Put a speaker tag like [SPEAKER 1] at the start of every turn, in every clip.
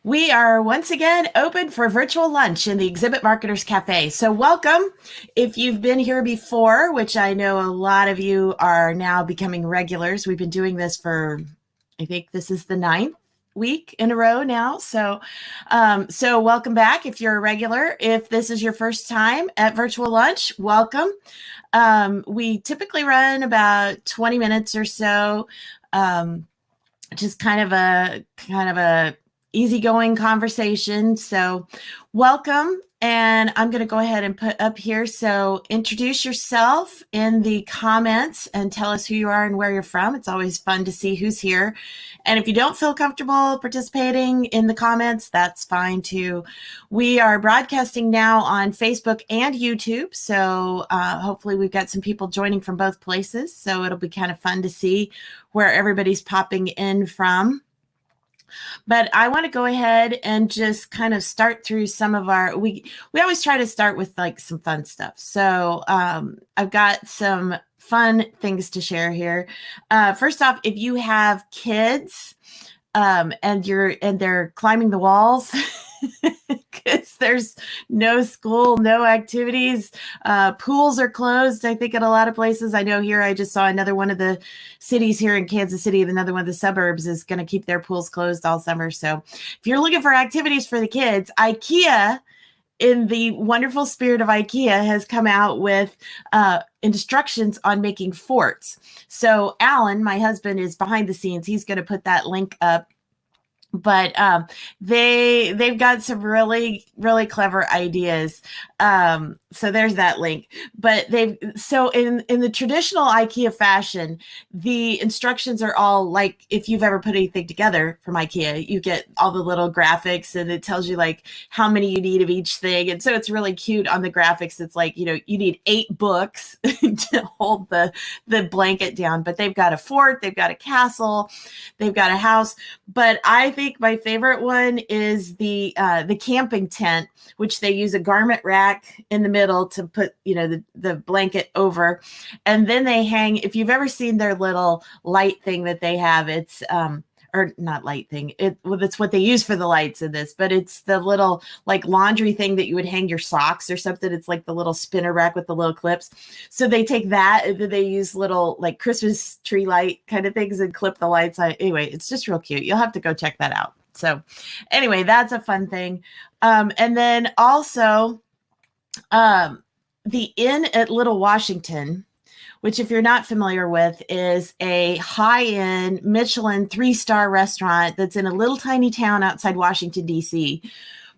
[SPEAKER 1] We are once again open for virtual lunch in the Exhibit Marketers Cafe. So welcome. If you've been here before, which I know a lot of you are now becoming regulars, we've been doing this for, I think this is the 9th week in a row now. So welcome back if you're a regular. If this is your first time at virtual lunch, welcome. We typically run about 20 minutes or so. Just kind of a easygoing conversation. So welcome. And I'm going to go ahead and put up here. So introduce yourself in the comments and tell us who you are and where you're from. It's always fun to see who's here. And if you don't feel comfortable participating in the comments, that's fine too. We are broadcasting now on Facebook and YouTube. So hopefully we've got some people joining from both places. So it'll be kind of fun to see where everybody's popping in from. But I want to go ahead and just kind of start through some of our, we always try to start with like some fun stuff. So I've got some fun things to share here. First off, if you have kids and they're climbing the walls, because there's no school, no activities. Pools are closed, I think, in a lot of places. I know here I just saw another one of the cities here in Kansas City, another one of the suburbs is going to keep their pools closed all summer. So if you're looking for activities for the kids, IKEA, in the wonderful spirit of IKEA, has come out with instructions on making forts. So Alan, my husband, is behind the scenes. He's going to put that link up. But they've got some really, really clever ideas. So there's that link. But in the traditional IKEA fashion, the instructions are all like, if you've ever put anything together from IKEA, you get all the little graphics and it tells you like how many you need of each thing. And so it's really cute on the graphics. It's like, you need 8 books to hold the blanket down. But they've got a fort, they've got a castle, they've got a house. But I think my favorite one is the camping tent, which they use a garment rack in the middle to put, the blanket over. And then they hang, if you've ever seen their little light thing that they have, it's, or not light thing. That's what they use for the lights in this, but it's the little like laundry thing that you would hang your socks or something. It's like the little spinner rack with the little clips. So they take that and then they use little like Christmas tree light kind of things and clip the lights on. Anyway, it's just real cute. You'll have to go check that out. So anyway, that's a fun thing. And then also the Inn at Little Washington, which if you're not familiar with, is a high-end Michelin 3-star restaurant that's in a little tiny town outside Washington, D.C.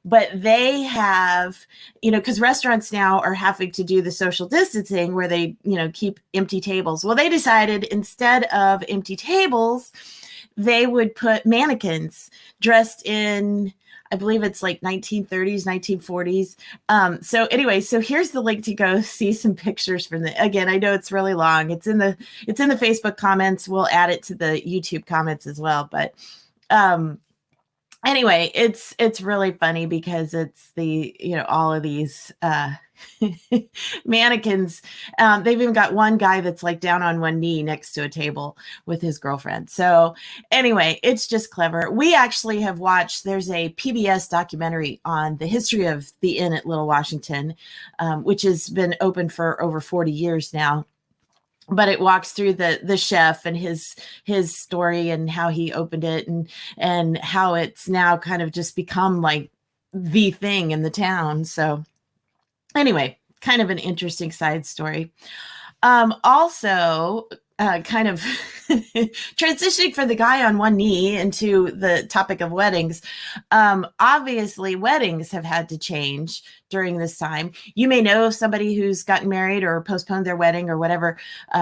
[SPEAKER 1] But they have, because restaurants now are having to do the social distancing where they, keep empty tables. Well, they decided instead of empty tables, they would put mannequins dressed in, I believe it's like 1930s, 1940s. So anyway, so here's the link to go see some pictures from again, I know it's really long. It's in the Facebook comments. We'll add it to the YouTube comments as well. But anyway, it's really funny because it's all of these mannequins. They've even got one guy that's like down on one knee next to a table with his girlfriend. So anyway, it's just clever. We actually have watched, there's a PBS documentary on the history of the Inn at Little Washington, which has been open for over 40 years now. But it walks through the chef and his story and how he opened it and how it's now kind of just become like the thing in the town. So anyway, kind of an interesting side story. Also, kind of transitioning from the guy on one knee into the topic of weddings. Obviously, weddings have had to change during this time. You may know somebody who's gotten married or postponed their wedding or whatever.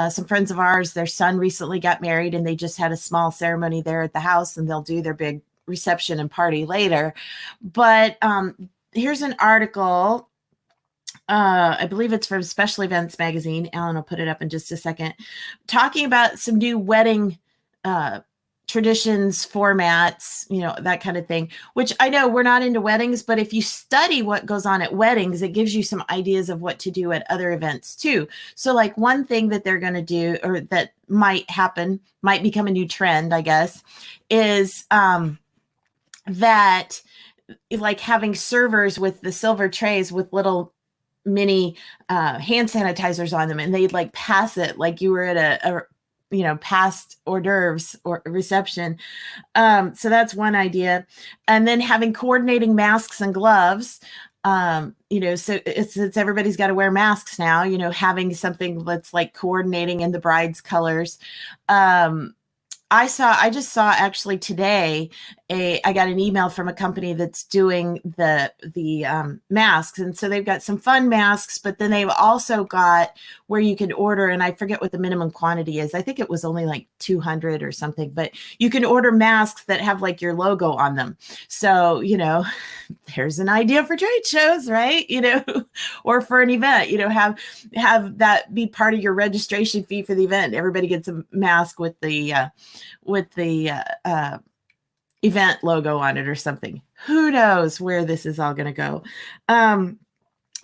[SPEAKER 1] Some friends of ours, their son recently got married and they just had a small ceremony there at the house and they'll do their big reception and party later. But here's an article. I believe it's from Special Events Magazine. Alan will put it up in just a second, talking about some new wedding traditions, formats, that kind of thing, which I know we're not into weddings, but if you study what goes on at weddings, it gives you some ideas of what to do at other events too. So like one thing that they're going to do, or that might happen, might become a new trend, I guess, is that like having servers with the silver trays with little mini hand sanitizers on them, and they'd like pass it like you were at a past hors d'oeuvres or reception. So that's one idea. And then having coordinating masks and gloves. So it's everybody's got to wear masks now, having something that's like coordinating in the bride's colors. I just saw actually today I got an email from a company that's doing the masks. And so they've got some fun masks, but then they've also got where you can order, and I forget what the minimum quantity is. I think it was only like 200 or something, but you can order masks that have like your logo on them. So, there's an idea for trade shows, right? Or for an event, have that be part of your registration fee for the event. Everybody gets a mask with the event logo on it or something. Who knows where this is all going to go.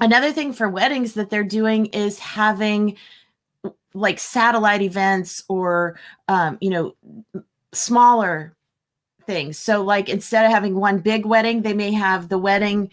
[SPEAKER 1] Another thing for weddings that they're doing is having like satellite events or, smaller things. So like instead of having one big wedding, they may have the wedding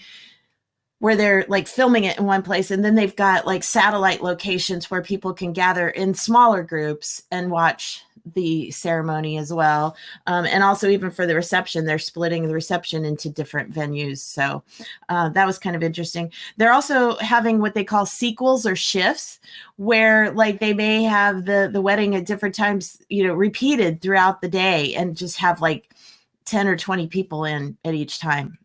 [SPEAKER 1] where they're like filming it in one place, and then they've got like satellite locations where people can gather in smaller groups and watch the ceremony as well. And also even for the reception, they're splitting the reception into different venues. So that was kind of interesting. They're also having what they call sequels or shifts, where like they may have the wedding at different times, repeated throughout the day, and just have like 10 or 20 people in at each time.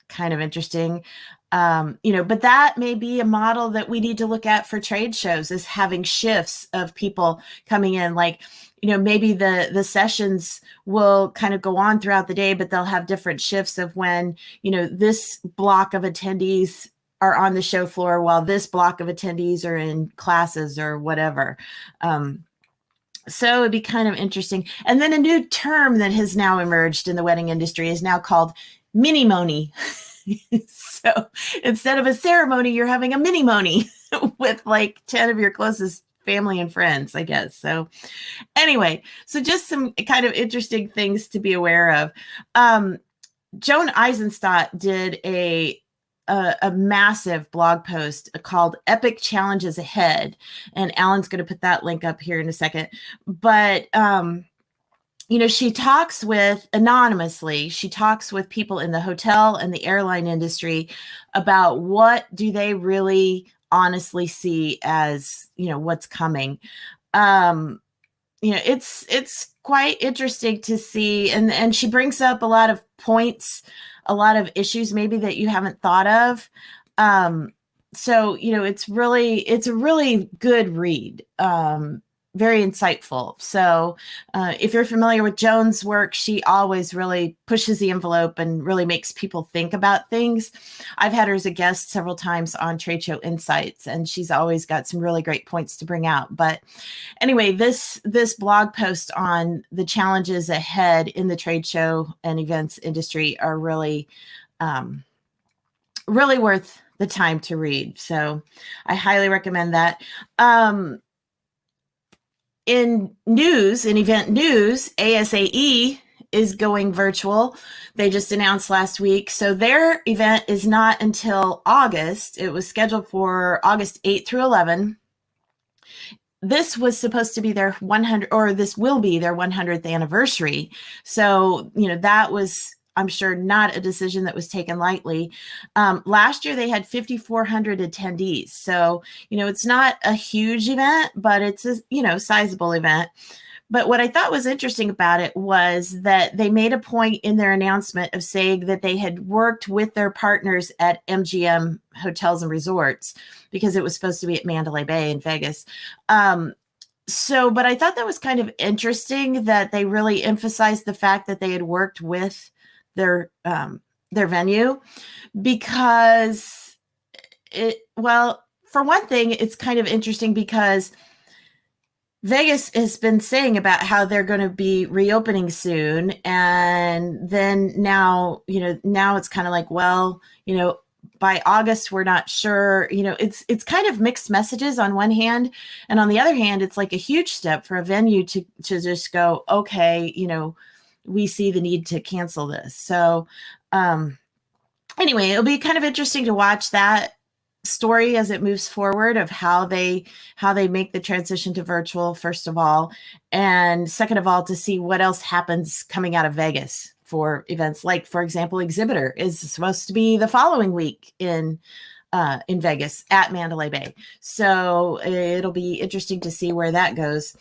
[SPEAKER 1] Kind of interesting. But that may be a model that we need to look at for trade shows, is having shifts of people coming in. Like, maybe the sessions will kind of go on throughout the day, but they'll have different shifts of when, this block of attendees are on the show floor while this block of attendees are in classes or whatever. So it'd be kind of interesting. And then a new term that has now emerged in the wedding industry is now called mini-moni. So instead of a ceremony, you're having a mini-moni with like 10 of your closest family and friends, I guess. So anyway, so just some kind of interesting things to be aware of. Joan Eisenstodt did a massive blog post called Epic Challenges Ahead. And Alan's going to put that link up here in a second. But, she talks anonymously, she talks with people in the hotel and the airline industry about what do they really honestly see as, what's coming. It's quite interesting to see. And she brings up a lot of points, a lot of issues maybe that you haven't thought of. So, it's a really good read. Very insightful. So if you're familiar with Joan's work, she always really pushes the envelope and really makes people think about things. I've had her as a guest several times on Trade Show Insights, and she's always got some really great points to bring out. But anyway, this blog post on the challenges ahead in the trade show and events industry are really, really worth the time to read. So I highly recommend that. In event news, ASAE is going virtual. They just announced last week. So their event is not until August. It was scheduled for August 8th through 11. This was supposed to be their 100, or this will be their 100th anniversary. So, that was, I'm sure, not a decision that was taken lightly. Last year, they had 5,400 attendees. So, it's not a huge event, but it's a, sizable event. But what I thought was interesting about it was that they made a point in their announcement of saying that they had worked with their partners at MGM Hotels and Resorts, because it was supposed to be at Mandalay Bay in Vegas. But I thought that was kind of interesting that they really emphasized the fact that they had worked with their venue, because for one thing, it's kind of interesting because Vegas has been saying about how they're going to be reopening soon. And then now it's kind of like, by August, we're not sure, it's kind of mixed messages on one hand. And on the other hand, it's like a huge step for a venue to just go, okay, we see the need to cancel this. So anyway, it'll be kind of interesting to watch that story as it moves forward of how they make the transition to virtual, first of all, and second of all, to see what else happens coming out of Vegas for events. Like, for example, Exhibitor is supposed to be the following week in Vegas at Mandalay Bay. So it'll be interesting to see where that goes.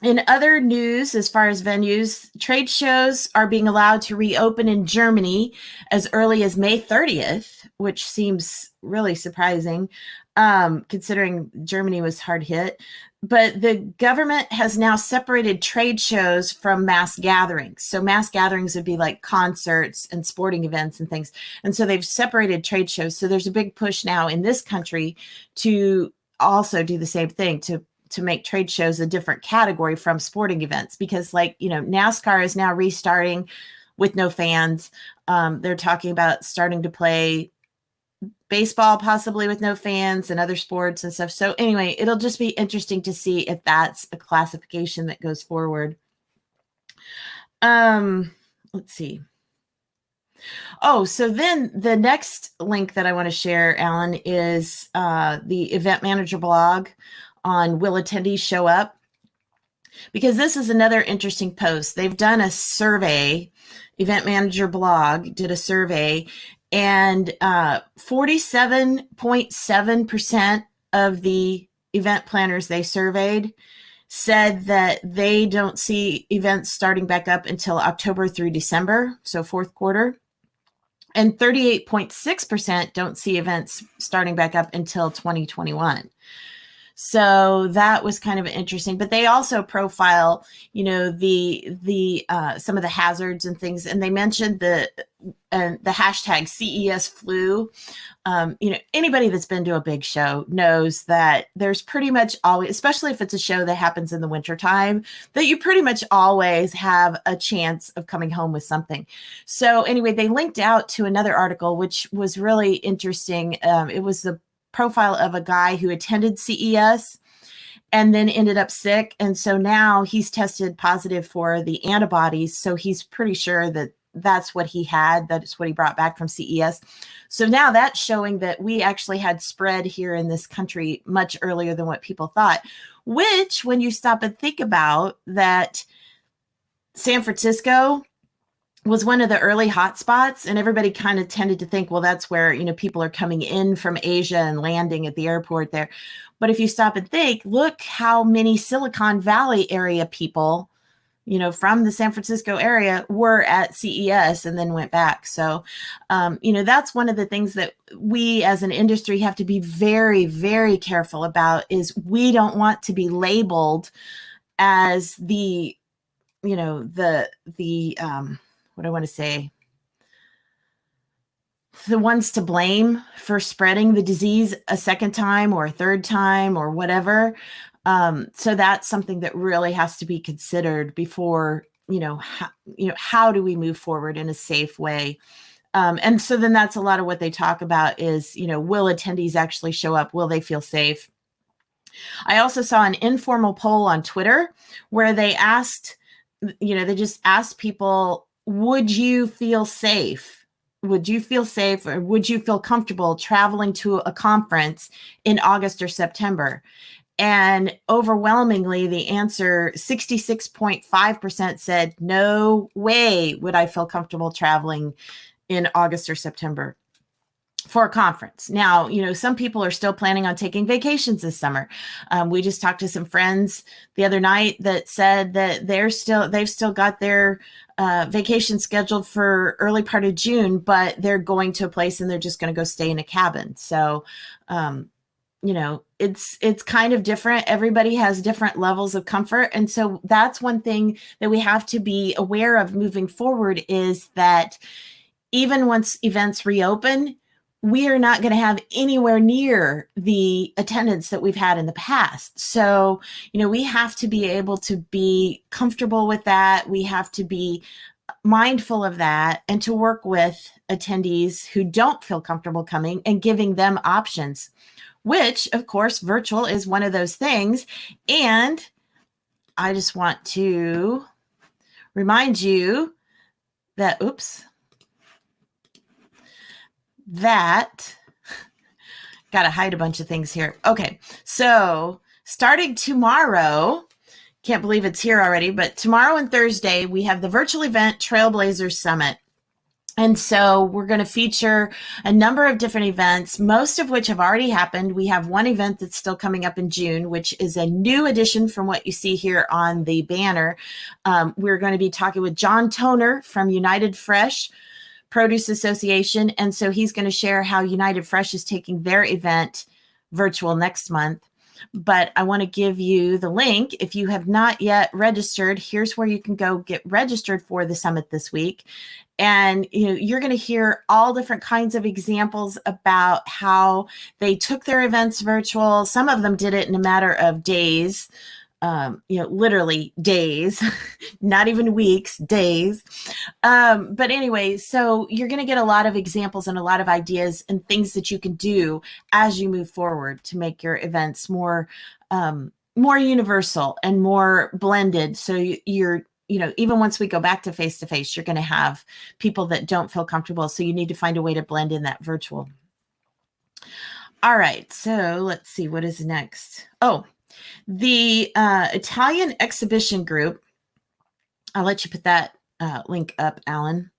[SPEAKER 1] In other news, as far as venues, trade shows are being allowed to reopen in Germany as early as May 30th, which seems really surprising, considering Germany was hard hit. But the government has now separated trade shows from mass gatherings. So mass gatherings would be like concerts and sporting events and things. And so they've separated trade shows. So there's a big push now in this country to also do the same thing, to make trade shows a different category from sporting events, because NASCAR is now restarting with no fans. They're talking about starting to play baseball possibly with no fans and other sports and stuff. So anyway, it'll just be interesting to see if that's a classification that goes forward. Let's see. Oh, so then the next link that I want to share, Alan, is the event manager blog on Will Attendees Show Up? Because this is another interesting post. They've done a survey, Event Manager blog did a survey, and 47.7% of the event planners they surveyed said that they don't see events starting back up until October through December, so fourth quarter. And 38.6% don't see events starting back up until 2021. So that was kind of interesting, but they also profile, the some of the hazards and things, and they mentioned the hashtag CES flu. Anybody that's been to a big show knows that there's pretty much always, especially if it's a show that happens in the wintertime, that you pretty much always have a chance of coming home with something. So anyway, they linked out to another article, which was really interesting. It was the profile of a guy who attended CES and then ended up sick. And so now he's tested positive for the antibodies. So he's pretty sure that that's what he had. That's what he brought back from CES. So now that's showing that we actually had spread here in this country much earlier than what people thought, which when you stop and think about that, San Francisco was one of the early hotspots, and everybody kind of tended to think, well, that's where, people are coming in from Asia and landing at the airport there. But if you stop and think, look how many Silicon Valley area people, from the San Francisco area were at CES and then went back. So, that's one of the things that we as an industry have to be very, very careful about, is we don't want to be labeled as the what I want to say, the ones to blame for spreading the disease a second time or a third time or whatever. So that's something that really has to be considered before, how do we move forward in a safe way? And so then that's a lot of what they talk about is, will attendees actually show up? Will they feel safe? I also saw an informal poll on Twitter where they asked, they just asked people, would you feel safe? Would you feel safe, or would you feel comfortable traveling to a conference in August or September? And overwhelmingly, the answer, 66.5% said, no way would I feel comfortable traveling in August or September for a conference. Now, some people are still planning on taking vacations this summer. We just talked to some friends the other night that said that they've still got their vacation scheduled for early part of June, but they're going to a place and they're just going to go stay in a cabin. So, it's kind of different. Everybody has different levels of comfort. And so that's one thing that we have to be aware of moving forward, is that even once events reopen, we are not going to have anywhere near the attendance that we've had in the past. So, we have to be able to be comfortable with that. We have to be mindful of that, and to work with attendees who don't feel comfortable coming and giving them options, which of course, virtual is one of those things. And I just want to remind you that, that got to hide a bunch of things here. Okay, so starting tomorrow, can't believe it's here already, but tomorrow and Thursday, we have the virtual event Trailblazers Summit. And so we're going to feature a number of different events, most of which have already happened. We have one event that's still coming up in June, which is a new addition from what you see here on the banner. We're going to be talking with John Toner from United Fresh Produce Association. And so he's going to share how United Fresh is taking their event virtual next month. But I want to give you the link. If you have not yet registered, here's where you can go get registered for the summit this week. And you're going to hear all different kinds of examples about how they took their events virtual. Some of them did it in a matter of days, literally days, not even weeks, days. But anyway, so you're going to get a lot of examples and a lot of ideas and things that you can do as you move forward to make your events more universal and more blended. So you're even once we go back to face-to-face, you're going to have people that don't feel comfortable. So you need to find a way to blend in that virtual. All right. So let's see what is next. Oh, the Italian exhibition group. I'll let you put that link up, Alan.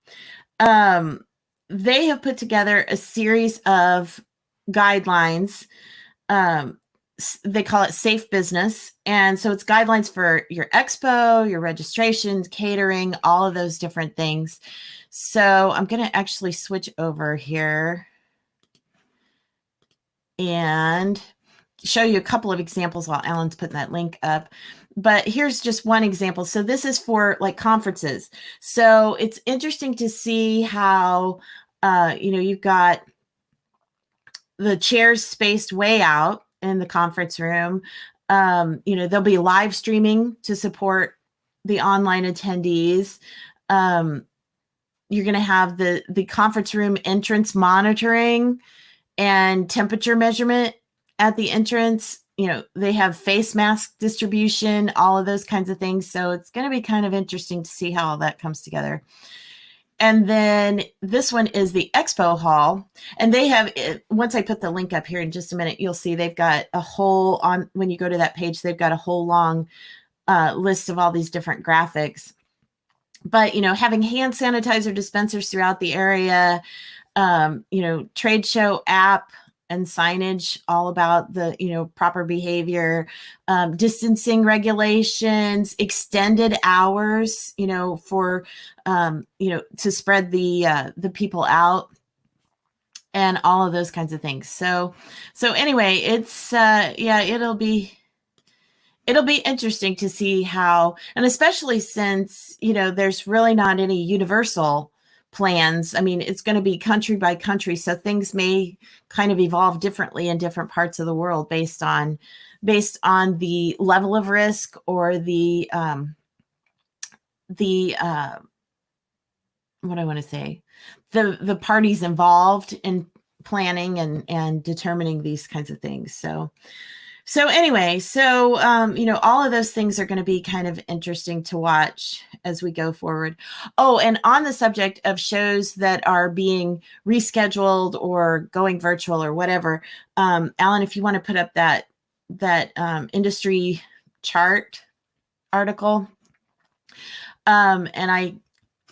[SPEAKER 1] They have put together a series of guidelines. They call it SafeBusiness. And so it's guidelines for your expo, your registrations, catering, all of those different things. So I'm going to actually switch over here and show you a couple of examples while Alan's putting that link up. But here's just one example. So this is for like conferences. So it's interesting to see how, you've got the chairs spaced way out in the conference room. There'll be live streaming to support the online attendees. You're going to have the conference room entrance monitoring and temperature measurement at the entrance. They have face mask distribution, all of those kinds of things. So it's going to be kind of interesting to see how all that comes together. And then this one is the expo hall. And they have, once I put the link up here in just a minute, you'll see they've got a whole, when you go to that page, they've got a whole long list of all these different graphics. But, having hand sanitizer dispensers throughout the area, trade show app and signage all about the, proper behavior, distancing regulations, extended hours, for, to spread the people out and all of those kinds of things. So anyway, it's, it'll be interesting to see how, and especially since, there's really not any universal plans. I mean, it's going to be country by country. So things may kind of evolve differently in different parts of the world based on the level of risk or the what I want to say, the parties involved in planning and determining these kinds of things. So anyway, all of those things are going to be kind of interesting to watch as we go forward. Oh, and on the subject of shows that are being rescheduled or going virtual or whatever, Alan, if you want to put up that industry chart article, and I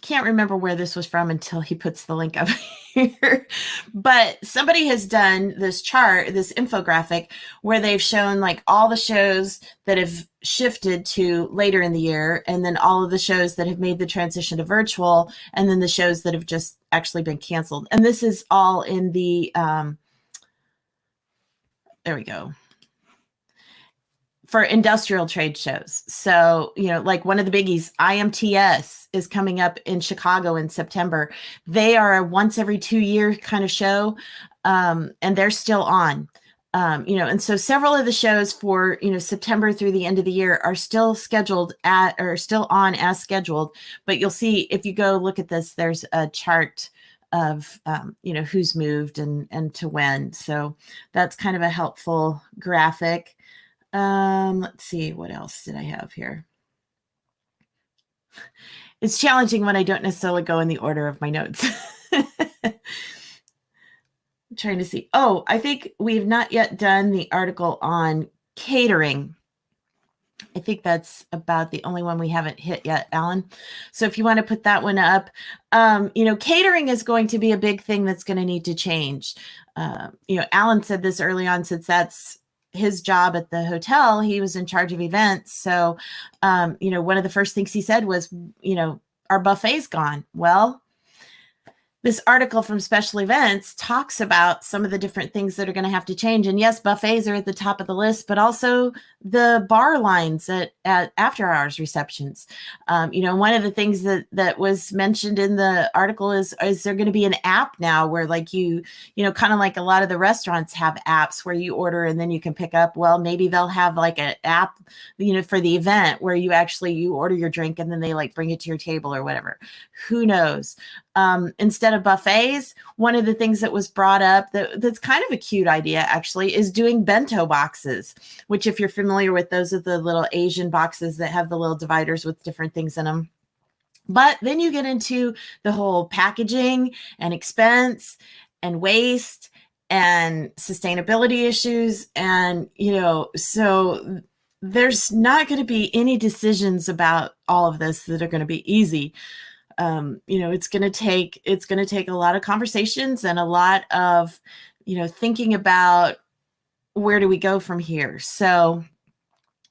[SPEAKER 1] can't remember where this was from until he puts the link up here, but somebody has done this chart, this infographic, where they've shown like all the shows that have shifted to later in the year, and then all of the shows that have made the transition to virtual, and then the shows that have just actually been canceled. And this is all in the, there we go, for industrial trade shows. So, like one of the biggies, IMTS is coming up in Chicago in September. They are a once every 2 year kind of show. And they're still on, and so several of the shows for, September through the end of the year are still scheduled still on as scheduled. But you'll see if you go look at this, there's a chart of, who's moved and to when. So that's kind of a helpful graphic. Let's see, what else did I have here? It's challenging when I don't necessarily go in the order of my notes. I'm trying to see. Oh, I think we've not yet done the article on catering. I think that's about the only one we haven't hit yet, Alan. So if you want to put that one up, catering is going to be a big thing that's going to need to change. Alan said this early on, since that's his job at the hotel, he was in charge of events. So, one of the first things he said was, our buffet's gone. Well, this article from Special Events talks about some of the different things that are going to have to change. And yes, buffets are at the top of the list, but also the bar lines at after hours receptions. One of the things that was mentioned in the article is there going to be an app now where, like, kind of like a lot of the restaurants have apps where you order and then you can pick up. Well, maybe they'll have like an app, for the event where you order your drink and then they like bring it to your table or whatever. Who knows? Instead of buffets, one of the things that was brought up that's kind of a cute idea actually is doing bento boxes, which, if you're familiar with, those are the little Asian boxes that have the little dividers with different things in them. But then you get into the whole packaging and expense and waste and sustainability issues. And, so there's not going to be any decisions about all of this that are going to be easy. It's going to take a lot of conversations and a lot of, thinking about where do we go from here. So,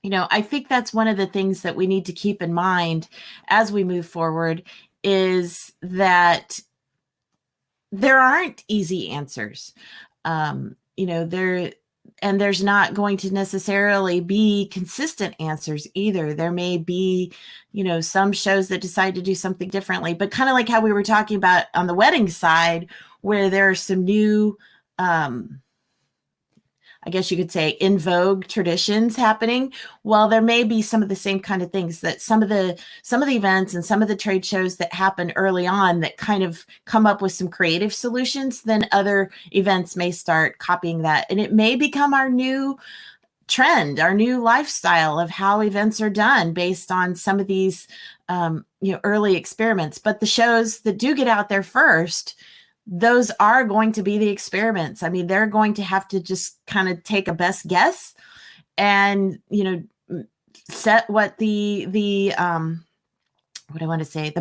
[SPEAKER 1] I think that's one of the things that we need to keep in mind as we move forward, is that there aren't easy answers. There's not going to necessarily be consistent answers either. There may be, some shows that decide to do something differently, but kind of like how we were talking about on the wedding side, where there are some new, I guess you could say, in vogue traditions happening. Well, there may be some of the same kind of things that some of the events and some of the trade shows that happen early on that kind of come up with some creative solutions, then other events may start copying that. And it may become our new trend, our new lifestyle of how events are done based on some of these, early experiments. But the shows that do get out there first, those are going to be the experiments. I mean, they're going to have to just kind of take a best guess and, set what the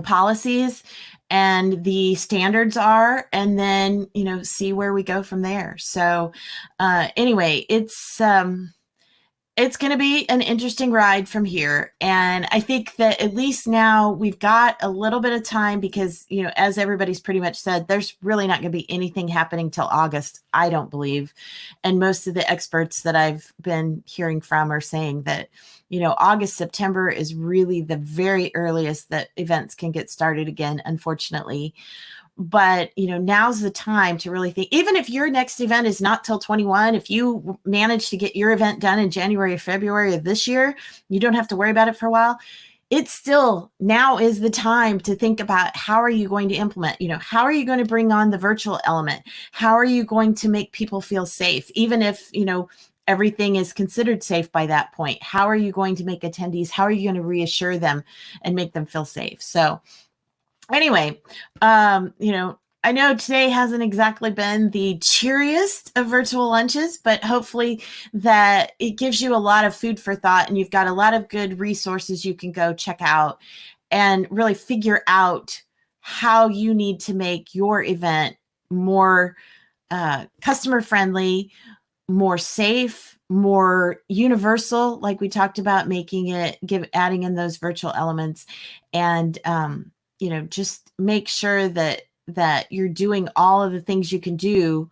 [SPEAKER 1] policies and the standards are, and then, see where we go from there. So anyway, it's going to be an interesting ride from here. And I think that at least now we've got a little bit of time because, as everybody's pretty much said, there's really not going to be anything happening till August, I don't believe. And most of the experts that I've been hearing from are saying that, August, September is really the very earliest that events can get started again, unfortunately. But, now's the time to really think, even if your next event is not till 21, if you manage to get your event done in January or February of this year, you don't have to worry about it for a while. It's still, now is the time to think about, how are you going to implement, how are you going to bring on the virtual element? How are you going to make people feel safe? Even if, everything is considered safe by that point, how are you going to make attendees, how are you going to reassure them and make them feel safe? So anyway, I know today hasn't exactly been the cheeriest of virtual lunches, but hopefully that it gives you a lot of food for thought, and you've got a lot of good resources you can go check out and really figure out how you need to make your event more customer friendly, more safe, more universal, like we talked about, adding in those virtual elements, and just make sure that you're doing all of the things you can do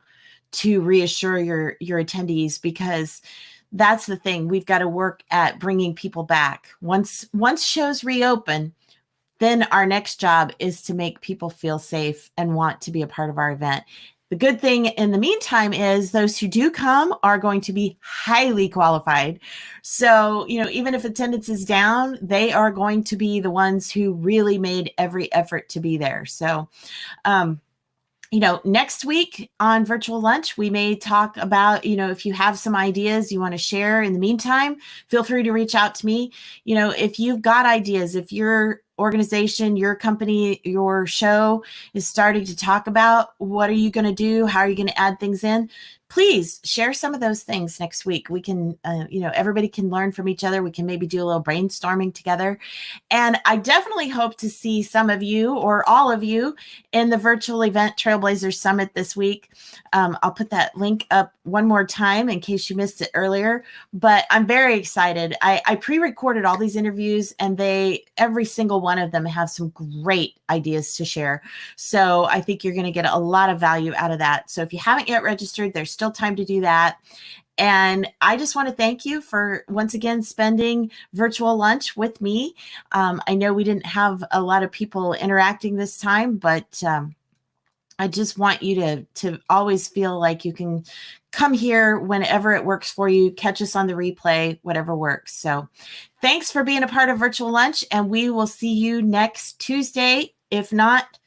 [SPEAKER 1] to reassure your attendees, because that's the thing. We've got to work at bringing people back. Once shows reopen, then our next job is to make people feel safe and want to be a part of our event. The good thing in the meantime is those who do come are going to be highly qualified. So, even if attendance is down, they are going to be the ones who really made every effort to be there. So, next week on Virtual Lunch, we may talk about, if you have some ideas you want to share in the meantime, feel free to reach out to me. If you've got ideas, if you're organization, your company, your show is starting to talk about, what are you going to do? How are you going to add things in? Please share some of those things next week. We can, everybody can learn from each other. We can maybe do a little brainstorming together. And I definitely hope to see some of you or all of you in the virtual event Trailblazers Summit this week. I'll put that link up one more time in case you missed it earlier, but I'm very excited. I pre-recorded all these interviews, and every single one of them have some great ideas to share. So I think you're going to get a lot of value out of that. So if you haven't yet registered, there's still time to do that. And I just want to thank you for, once again, spending virtual lunch with me. I know we didn't have a lot of people interacting this time, but I just want you to always feel like you can come here whenever it works for you, catch us on the replay, whatever works. So thanks for being a part of Virtual Lunch, and we will see you next Tuesday, if not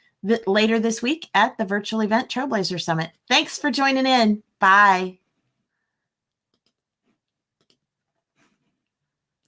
[SPEAKER 1] later this week, at the virtual event Trailblazer Summit. Thanks for joining in. Bye.